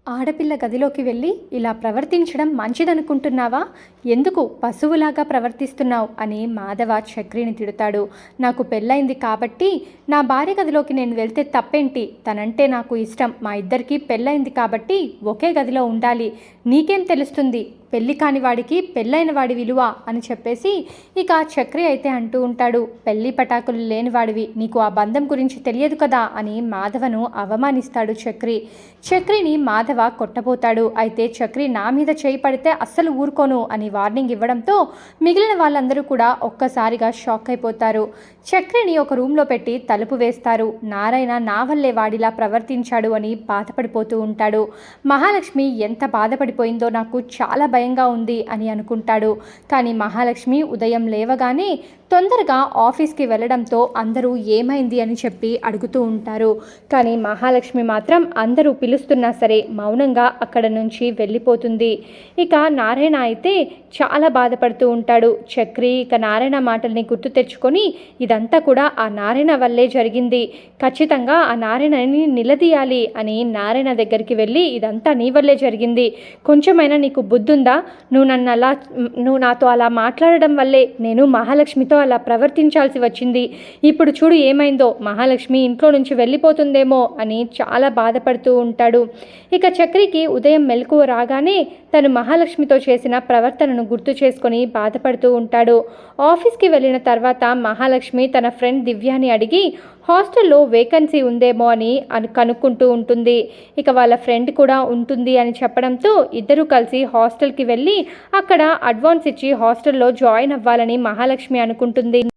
ఆడపిల్ల గదిలోకి వెళ్ళి ఇలా ప్రవర్తించడం మంచిదనుకుంటున్నావా? ఎందుకు పశువులాగా ప్రవర్తిస్తున్నావు అని మాధవ చక్రిని తిడతాడు. నాకు పెళ్ళైంది కాబట్టి నా భార్య గదిలోకి నేను వెళ్తే తప్పేంటి? తనంటే నాకు ఇష్టం. మా ఇద్దరికి పెళ్ళైంది కాబట్టి ఒకే గదిలో ఉండాలి. నీకేం తెలుస్తుంది పెళ్ళి కాని వాడికి పెళ్ళైన వాడి విలువ అని చెప్పేసి ఇక చక్రి అయితే అంటూ ఉంటాడు. పెళ్లి పటాకులు లేనివాడివి, నీకు ఆ బంధం గురించి తెలియదు కదా అని మాధవను అవమానిస్తాడు చక్రి. చక్రిని మాధవ కొట్టబోతాడు. అయితే చక్రి నా మీద చేయి పడితే అస్సలు ఊరుకోను అని వార్నింగ్ ఇవ్వడంతో మిగిలిన వాళ్ళందరూ కూడా ఒక్కసారిగా షాక్ అయిపోతారు. చక్రిని ఒక రూమ్లో పెట్టి తలుపు వేస్తారు. నారాయణ నా వల్లే వాడిలా ప్రవర్తించాడు అని బాధపడిపోతూ ఉంటాడు. మహాలక్ష్మి ఎంత బాధపడిపోయిందో నాకు చాలా భయంగా ఉంది అని అనుకుంటాడు. కానీ మహాలక్ష్మి ఉదయం లేవగానే తొందరగా ఆఫీస్కి వెళ్ళడంతో అందరూ ఏమైంది అని చెప్పి అడుగుతూ ఉంటారు. కానీ మహాలక్ష్మి మాత్రం అందరూ పిలుస్తున్నా సరే మౌనంగా అక్కడ నుంచి వెళ్ళిపోతుంది. ఇక నారాయణ అయితే చాలా బాధపడుతూ ఉంటాడు. చక్రి ఇక నారాయణ మాటల్ని గుర్తు తెచ్చుకొని ఇదంతా కూడా ఆ నారాయణ వల్లే జరిగింది, ఖచ్చితంగా ఆ నారాయణని నిలదీయాలి అని నారాయణ దగ్గరికి వెళ్ళి ఇదంతా నీ వల్లే జరిగింది, కొంచెమైనా నీకు బుద్ధుందా? నువ్వు నాతో అలా మాట్లాడడం వల్లే నేను మహాలక్ష్మితో అలా ప్రవర్తించాల్సి వచ్చింది. ఇప్పుడు చూడు ఏమైందో, మహాలక్ష్మి ఇంట్లో నుంచి వెళ్ళిపోతుందేమో అని చాలా బాధపడుతూ ఉంటాడు. ఇక చక్రికి ఉదయం మెలకువ రాగానే తను మహాలక్ష్మితో చేసిన ప్రవర్తనను గుర్తు చేసుకొని బాధపడుతూ ఉంటాడు. ఆఫీస్కి వెళ్ళిన తర్వాత మహాలక్ష్మి తన ఫ్రెండ్ దివ్యాని అడిగి హాస్టల్లో వేకెన్సీ ఉందేమో అని కనుక్కుంటూ ఉంటుంది. ఇక వాళ్ళ ఫ్రెండ్ కూడా ఉంటుంది అని చెప్పడంతో ఇద్దరూ కలిసి హాస్టల్కి వెళ్ళి అక్కడ అడ్వాన్స్ ఇచ్చి హాస్టల్లో జాయిన్ అవ్వాలని మహాలక్ష్మి అనుకుంటుంది.